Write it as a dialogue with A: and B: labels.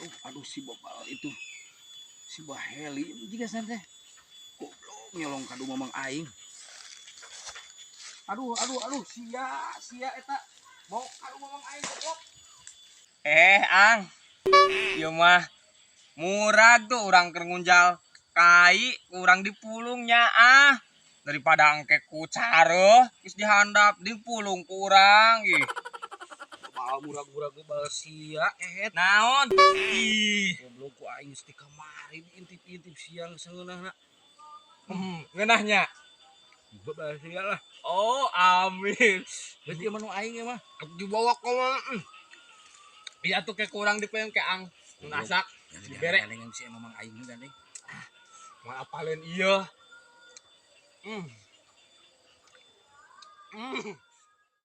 A: Aduh si bopal itu si Baheli juga santai goblok nyolong kado mamang aing. Aduh sia eta mau kado mamang aing goblok.
B: Ang, ieu mah murah tuh orang keur ngunjal kai urang dipulungnya daripada angke ku careuh geus dihandap dipulung ku urang ih.
A: Bal murah-murah ge bal sia
B: Naon? Ih,
A: goblok ku aing geus di kamari diintip-intip siang seunahna.
B: ngeunahnya.
A: Bal sia lah.
B: Oh, amin.
A: Berarti manu aing mah
B: Dibawa ke iya tuh kayak kurang dipeung ke ang nasak dibere
A: dengan si mamang aing gandeng.
B: mau apalin iya